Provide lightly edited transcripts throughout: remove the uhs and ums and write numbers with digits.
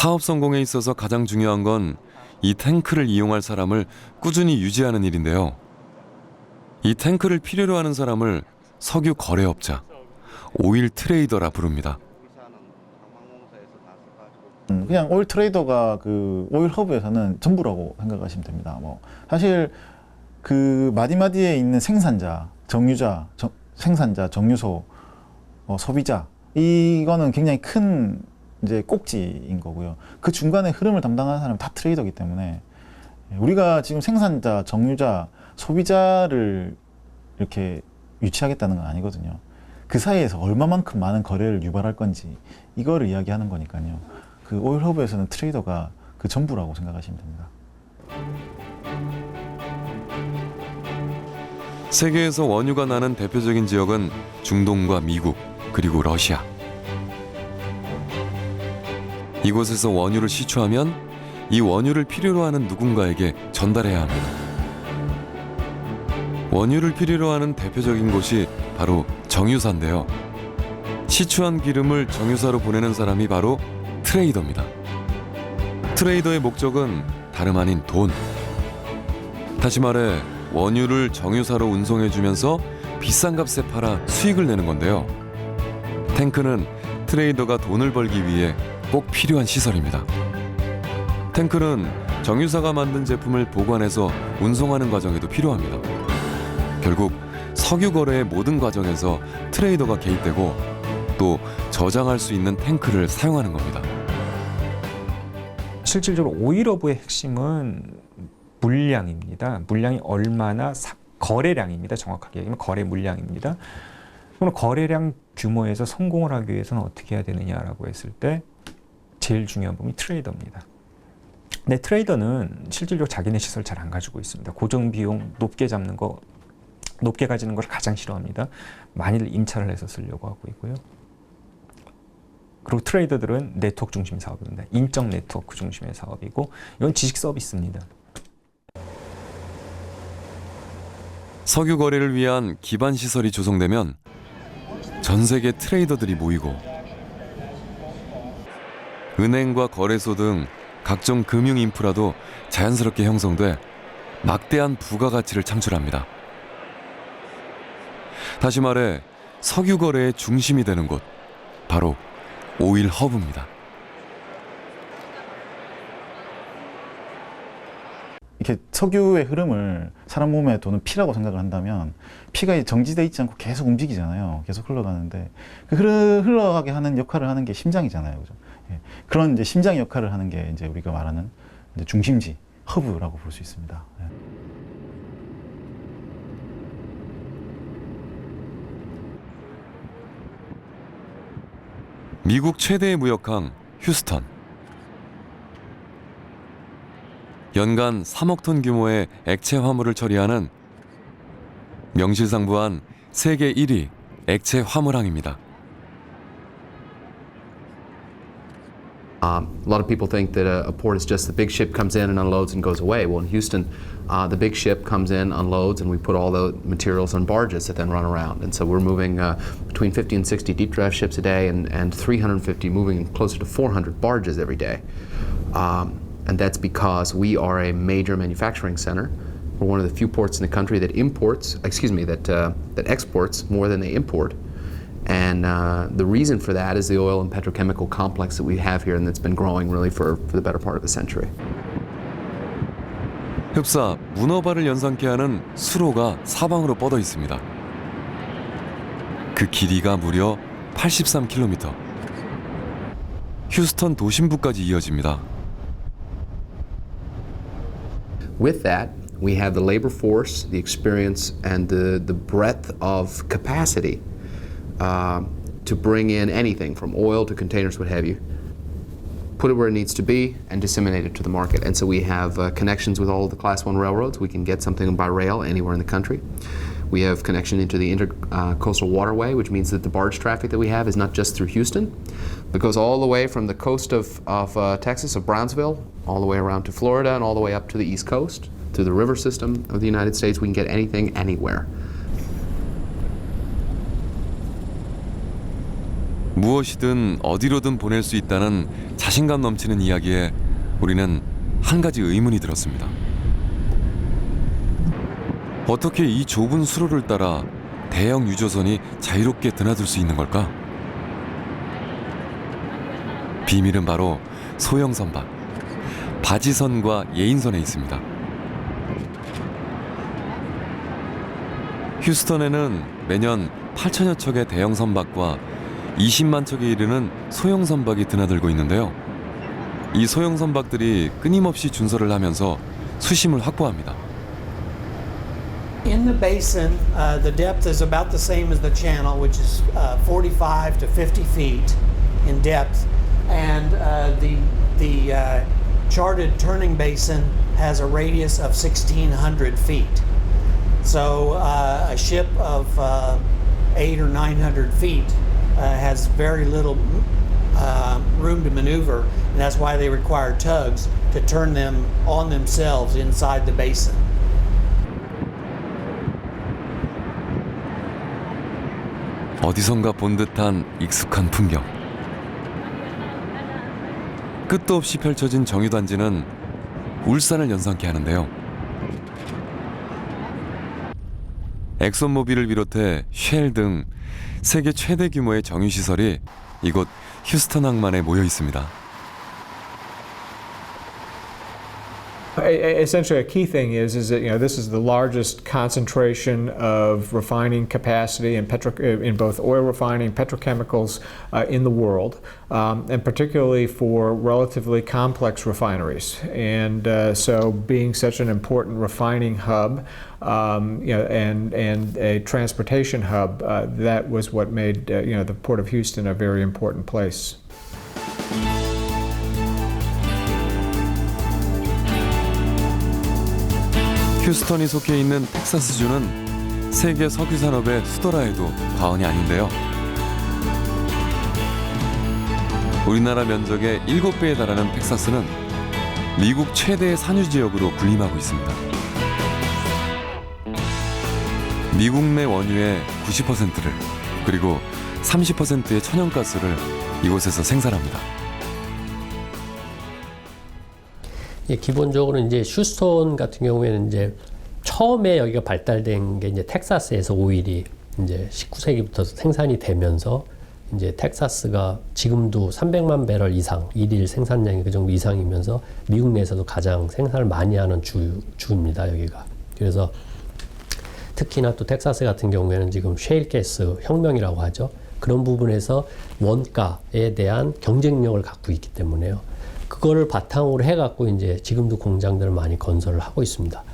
사업 성공에 있어서 가장 중요한 건 이 탱크를 이용할 사람을 꾸준히 유지하는 일인데요. 이 탱크를 필요로 하는 사람을 석유 거래업자, 오일 트레이더라 부릅니다. 그냥 오일 트레이더가 그 오일 허브에서는 전부라고 생각하시면 됩니다. 뭐 사실 그 마디마디에 있는 생산자, 정유자, 생산자, 정유소, 소비자, 이거는 굉장히 큰 이제 꼭지인 거고요. 그 중간에 흐름을 담당하는 사람이 다 트레이더이기 때문에 우리가 지금 생산자, 정유자, 소비자를 이렇게 유치하겠다는 건 아니거든요. 그 사이에서 얼마만큼 많은 거래를 유발할 건지 이거를 이야기하는 거니까요. 그 오일 허브에서는 트레이더가 그 전부라고 생각하시면 됩니다. 세계에서 원유가 나는 대표적인 지역은 중동과 미국, 그리고 러시아. 이곳에서 원유를 시추하면 이 원유를 필요로 하는 누군가에게 전달해야 합니다. 원유를 필요로 하는 대표적인 곳이 바로 정유사인데요. 시추한 기름을 정유사로 보내는 사람이 바로 트레이더입니다. 트레이더의 목적은 다름 아닌 돈. 다시 말해 원유를 정유사로 운송해주면서 비싼 값에 팔아 수익을 내는 건데요. 탱크는 트레이더가 돈을 벌기 위해 꼭 필요한 시설입니다. 탱크는 정유사가 만든 제품을 보관해서 운송하는 과정에도 필요합니다. 결국 석유 거래의 모든 과정에서 트레이더가 개입되고 또 저장할 수 있는 탱크를 사용하는 겁니다. 실질적으로 오일허브의 핵심은 물량입니다. 물량이 얼마나 거래량입니다. 정확하게 얘기하면 거래 물량입니다. 그럼 거래량 규모에서 성공을 하기 위해서는 어떻게 해야 되느냐라고 했을 때 제일 중요한 부분이 트레이더입니다. 근데 트레이더는 실질적으로 자기네 시설 잘 안 가지고 있습니다. 고정 비용 높게 잡는 거, 높게 가지는 걸 가장 싫어합니다. 많이들 임차를 해서 쓰려고 하고 있고요. 그리고 트레이더들은 네트워크 중심 사업입니다. 인적 네트워크 중심의 사업이고 이건 지식 서비스입니다. 석유 거래를 위한 기반 시설이 조성되면 전 세계 트레이더들이 모이고 은행과 거래소 등 각종 금융 인프라도 자연스럽게 형성돼 막대한 부가가치를 창출합니다. 다시 말해 석유 거래의 중심이 되는 곳, 바로 오일 허브입니다. 이렇게 석유의 흐름을 사람 몸에 도는 피라고 생각을 한다면 피가 정지되어 있지 않고 계속 움직이잖아요. 계속 흘러가는데 그 흘러가게 하는 역할을 하는 게 심장이잖아요. 그죠? 예. 그런 이제 심장 역할을 하는 게 이제 우리가 말하는 이제 중심지, 허브라고 볼 수 있습니다. 예. 미국 최대의 무역항 휴스턴. 연간 3억 톤 규모의 액체 화물을 처리하는 명실상부한 세계 1위 액체 화물항입니다. A lot of people think that a port is just the big ship comes in and unloads and goes away. Well, in Houston, the big ship comes in, unloads, and we put all the materials on barges that then run around. And so we're moving between 50 and 60 deep draft ships a day and 350, moving closer to 400 barges every day. And that's because we are a major manufacturing center. We're one of the few ports in the country that that exports more than they import. And the reason for that is the oil and petrochemical complex that we have here and that's been growing really for the better part of a century. 흡사 문어발을 연상케 하는 수로가 사방으로 뻗어 있습니다. 그 길이가 무려 83km. 휴스턴 도심부까지 이어집니다. With that, we have the labor force, the experience, and the breadth of capacity to bring in anything from oil to containers, what have you, put it where it needs to be, and disseminate it to the market. And so we have connections with all of the Class 1 railroads. We can get something by rail anywhere in the country. We have connection into the Intercoastal Waterway, which means that the barge traffic that we have is not just through Houston, but goes all the way from the coast of Texas, of Brownsville, all the way around to Florida, and all the way up to the East Coast. Through the river system of the United States, we can get anything, anywhere. 무엇이든 어디로든 보낼 수 있다는 자신감 넘치는 이야기에 우리는 한 가지 의문이 들었습니다. 어떻게 이 좁은 수로를 따라 대형 유조선이 자유롭게 드나들 수 있는 걸까? 비밀은 바로 소형 선박, 바지선과 예인선에 있습니다. 휴스턴에는 매년 8천여 척의 대형 선박과 20만 척에 이르는 소형 선박이 드나들고 있는데요. 이 소형 선박들이 끊임없이 준설을 하면서 수심을 확보합니다. In the basin, the depth is about the same as the channel, which is 45 to 50 feet in depth, and the charted turning basin has a radius of 1,600 feet. So a ship of 800 or 900 feet has very little room to maneuver, and that's why they require tugs to turn them on themselves inside the basin. 어디선가 본 듯한 익숙한 풍경. 끝도 없이 펼쳐진 정유단지는 울산을 연상케 하는데요. 엑손모빌을 비롯해 쉘 등 세계 최대 규모의 정유시설이 이곳 휴스턴 항만에 모여 있습니다. Essentially, a key thing is that this is the largest concentration of refining capacity in both oil refining, petrochemicals in the world, and particularly for relatively complex refineries. And so, being such an important refining hub, and a transportation hub, that was what made the Port of Houston a very important place. 휴스턴이 속해 있는 텍사스주는 세계 석유 산업의 수도라 해도 과언이 아닌데요. 우리나라 면적의 7배에 달하는 텍사스는 미국 최대의 산유 지역으로 군림하고 있습니다. 미국 내 원유의 90%를 그리고 30%의 천연가스를 이곳에서 생산합니다. 예, 기본적으로 이제 휴스턴 같은 경우에는 이제 처음에 여기가 발달된 게 이제 텍사스에서 오일이 이제 19세기부터 생산이 되면서 이제 텍사스가 지금도 300만 배럴 이상, 일일 생산량이 그 정도 이상이면서 미국 내에서도 가장 생산을 많이 하는 주입니다, 여기가. 그래서 특히나 또 텍사스 같은 경우에는 지금 셰일 가스 혁명이라고 하죠. 그런 부분에서 원가에 대한 경쟁력을 갖고 있기 때문에요. 그거를 바탕으로 해갖고 이제 지금도 공장들을 많이 건설을 하고 있습니다.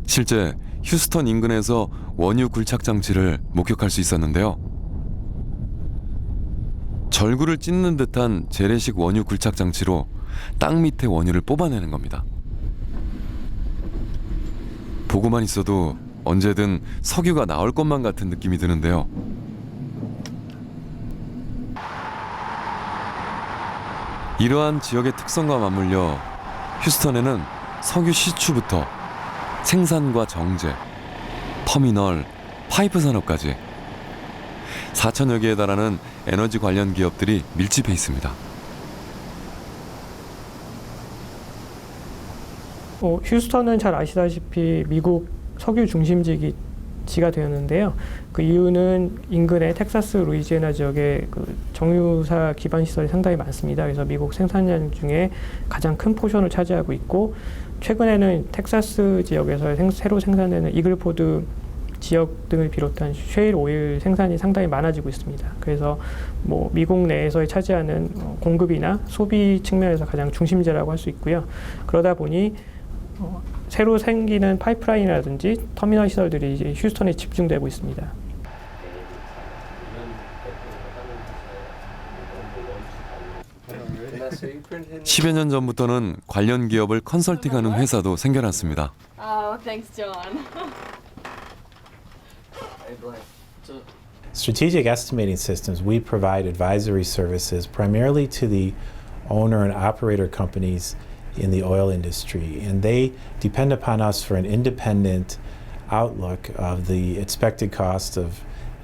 실제 휴스턴 인근에서 원유 굴착 장치를 목격할 수 있었는데요. 절구를 찢는 듯한 재래식 원유 굴착 장치로 땅 밑에 원유를 뽑아내는 겁니다. 보고만 있어도 언제든 석유가 나올 것만 같은 느낌이 드는데요. 이러한 지역의 특성과 맞물려 휴스턴에는 석유 시추부터 생산과 정제, 터미널, 파이프 산업까지 4천여 개에 달하는 에너지 관련 기업들이 밀집해 있습니다. 휴스턴은 잘 아시다시피 미국 석유 중심지가 되었는데요. 그 이유는 인근의 텍사스, 루이지애나 지역에 그 정유사 기반 시설이 상당히 많습니다. 그래서 미국 생산량 중에 가장 큰 포션을 차지하고 있고, 최근에는 텍사스 지역에서 새로 생산되는 이글포드 지역 등을 비롯한 셰일 오일 생산이 상당히 많아지고 있습니다. 그래서 뭐 미국 내에서 차지하는 공급이나 소비 측면에서 가장 중심지라고 할 수 있고요. 그러다 보니 새로 생기는 파이프라인이라든지 터미널 시설들이 이제 휴스턴에 집중되고 있습니다. 10여 년 전부터는 관련 기업을 컨설팅하는 회사도 생겨났습니다. Oh, thanks, John. Strategic estimating systems, we provide advisory services primarily to the owner and operator companies in the oil industry, and they depend upon us for an independent outlook of the expected cost of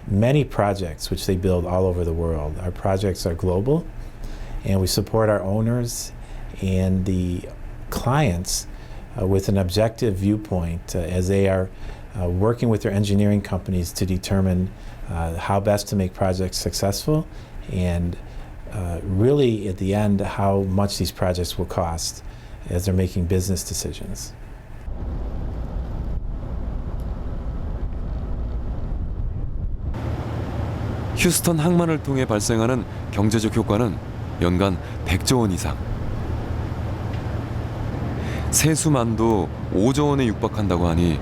many projects which they build all over the world. Our projects are global, and we support our owners and the clients with an objective viewpoint as they are working with their engineering companies to determine how best to make projects successful, and really at the end how much these projects will cost as they're making business decisions. 휴스턴 항만을 통해 발생하는 경제적 효과는 연간 100조 원 이상. 세수만도 5조 원에 육박한다고 하니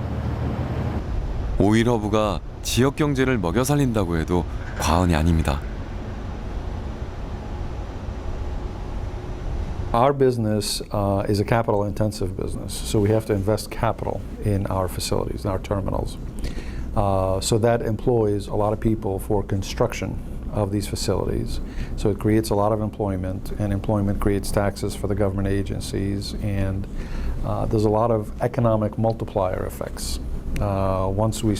오일 허브가 지역 경제를 먹여 살린다고 해도 과언이 아닙니다. Our business is a capital-intensive business, so we have to invest capital in our facilities, in our terminals. So that employs a lot of people for construction of these facilities. So it creates a lot of employment, and employment creates taxes for the government agencies, and there's a lot of economic multiplier effects. Once we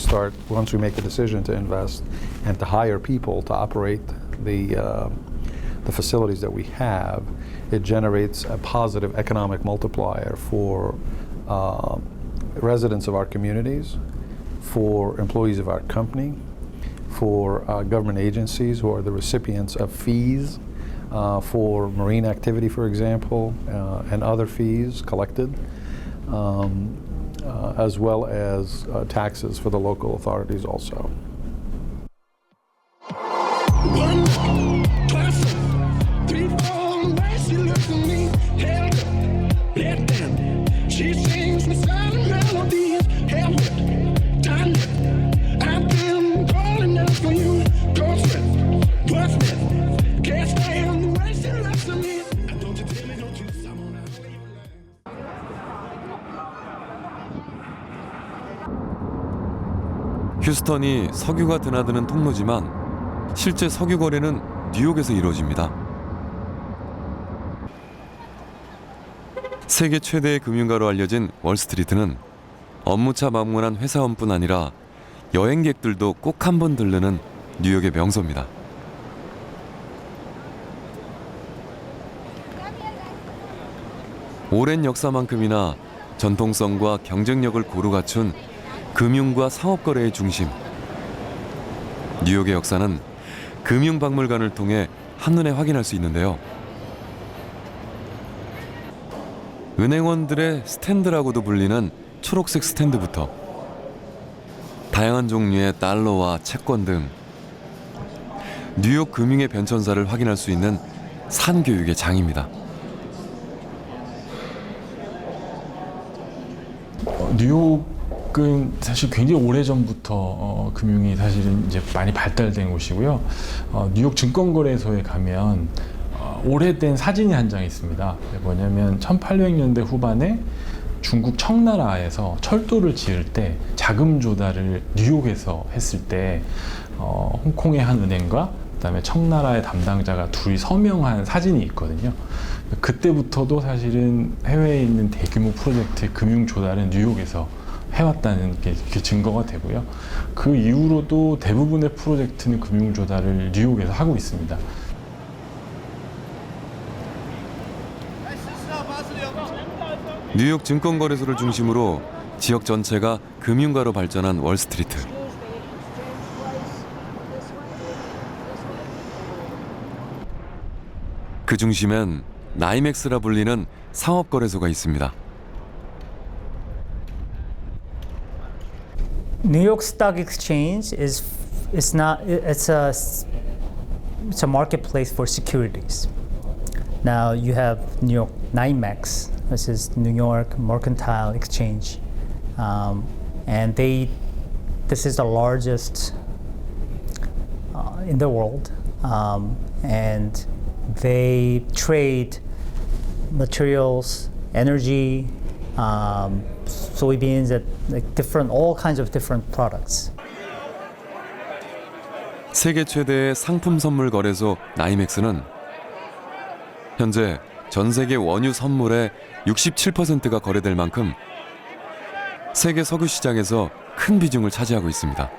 make the decision to invest and to hire people to operate the facilities that we have, it generates a positive economic multiplier for residents of our communities, for employees of our company, for government agencies who are the recipients of fees for marine activity, for example, and other fees collected, as well as taxes for the local authorities also. 휴스턴이 석유가 드나드는 통로지만 실제 석유 거래는 뉴욕에서 이루어집니다. 세계 최대의 금융가로 알려진 월스트리트는 업무차 방문한 회사원뿐 아니라 여행객들도 꼭 한 번 들르는 뉴욕의 명소입니다. 오랜 역사만큼이나 전통성과 경쟁력을 고루 갖춘 금융과 상업거래의 중심. 뉴욕의 역사는 금융박물관을 통해 한눈에 확인할 수 있는데요. 은행원들의 스탠드라고도 불리는 초록색 스탠드부터 다양한 종류의 달러와 채권 등 뉴욕 금융의 변천사를 확인할 수 있는 산교육의 장입니다. 뉴욕은 사실 굉장히 오래전부터 금융이 사실은 이제 많이 발달된 곳이고요. 뉴욕 증권거래소에 가면 오래된 사진이 한 장 있습니다. 뭐냐면 1800년대 후반에 중국 청나라에서 철도를 지을 때 자금 조달을 뉴욕에서 했을 때 홍콩의 한 은행과 그다음에 청나라의 담당자가 둘이 서명한 사진이 있거든요. 그때부터도 사실은 해외에 있는 대규모 프로젝트의 금융 조달은 뉴욕에서 해왔다는 게 증거가 되고요. 그 이후로도 대부분의 프로젝트는 금융 조달을 뉴욕에서 하고 있습니다. 뉴욕 증권거래소를 중심으로 지역 전체가 금융가로 발전한 월스트리트. 그 중심엔 나이맥스라 불리는 상업거래소가 있습니다. New York Stock Exchange it's a marketplace for securities. Now you have New York NYMEX, which is New York Mercantile Exchange, and this is the largest in the world, and they trade materials, energy, soybeans, all kinds of different products. 세계 최대의 상품 선물 거래소 나이맥스는 현재 전 세계 원유 선물의 67%가 거래될 만큼 세계 석유 시장에서 큰 비중을 차지하고 있습니다.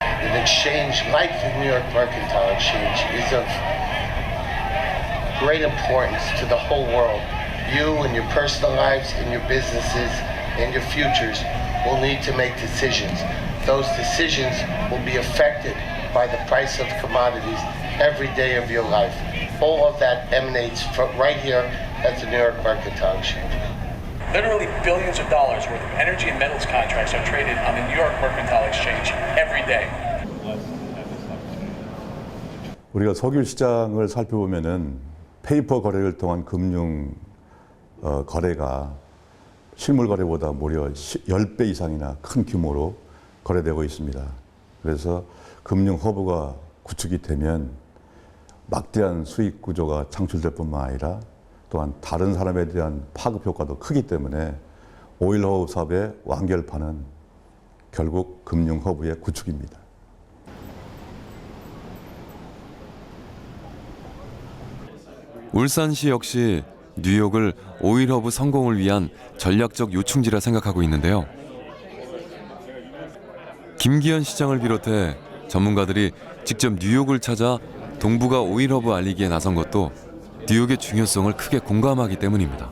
An exchange like the New York Mercantile Exchange is of great importance to the whole world. You and your personal lives and your businesses and your futures will need to make decisions. Those decisions will be affected by the price of commodities every day of your life. All of that emanates from right here at the New York Mercantile Exchange. Literally billions of dollars worth of energy and metals contracts are traded on the New York Mercantile Exchange every day. 우리가 석유 시장을 살펴보면은 페이퍼 거래를 통한 금융 거래가 실물 거래보다 무려 10배 이상이나 큰 규모로 거래되고 있습니다. 그래서 금융 허브가 구축이 되면 막대한 수익 구조가 창출될 뿐만 아니라 또한 다른 사람에 대한 파급 효과도 크기 때문에 오일 허브 사업의 완결판은 결국 금융 허브의 구축입니다. 울산시 역시 뉴욕을 오일 허브 성공을 위한 전략적 요충지라 생각하고 있는데요. 김기현 시장을 비롯해 전문가들이 직접 뉴욕을 찾아 동부가 오일 허브 알리기에 나선 것도 뉴욕의 중요성을 크게 공감하기 때문입니다.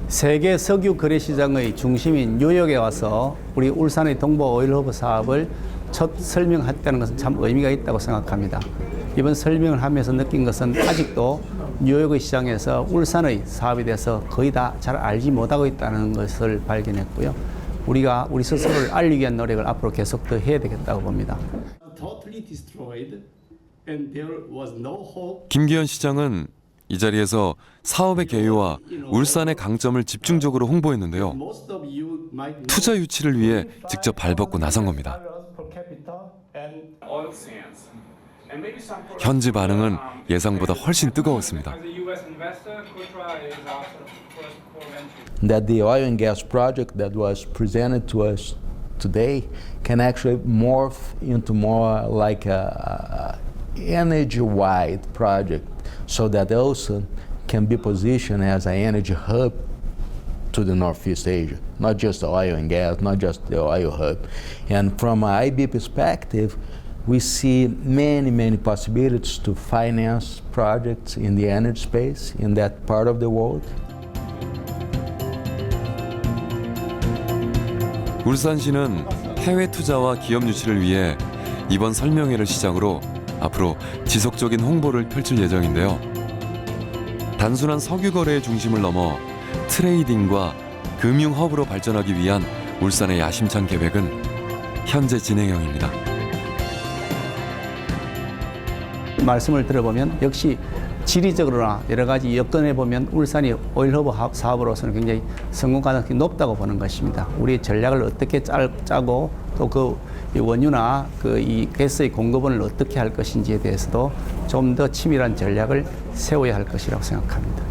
세계 석유 거래 시장의 중심인 뉴욕에 와서 우리 울산의 동부 오일 허브 사업을 첫 설명했다는 것은 참 의미가 있다고 생각합니다. 이번 설명을 하면서 느낀 것은 아직도 뉴욕의 시장에서 울산의 사업에 대해서 거의 다 잘 알지 못하고 있다는 것을 발견했고요. 우리가 우리 스스로를 알리기 위한 노력을 앞으로 계속 더 해야 되겠다고 봅니다. 김기현 시장은 이 자리에서 사업의 개요와 울산의 강점을 집중적으로 홍보했는데요. 투자 유치를 위해 직접 발벗고 나선 겁니다. 현지 반응은 예상보다 훨씬 뜨거웠습니다. That the oil and gas project that was presented to us today can actually morph into more like a energy-wide project, so that also can be positioned as an energy hub to the Northeast Asia, not just the oil and gas, not just the oil hub. And from an IB perspective, we see many possibilities to finance projects in the energy space in that part of the world. 울산시는 해외 투자와 기업 유치를 위해 이번 설명회를 시작으로 앞으로 지속적인 홍보를 펼칠 예정인데요. 단순한 석유 거래의 중심을 넘어 트레이딩과 금융 허브로 발전하기 위한 울산의 야심찬 계획은 현재 진행형입니다. 말씀을 들어보면 역시 지리적으로나 여러 가지 여건에 보면 울산이 오일 허브 사업으로서는 굉장히 성공 가능성이 높다고 보는 것입니다. 우리의 전략을 어떻게 짜고 또 그 원유나 이 가스의 공급원을 어떻게 할 것인지에 대해서도 좀 더 치밀한 전략을 세워야 할 것이라고 생각합니다.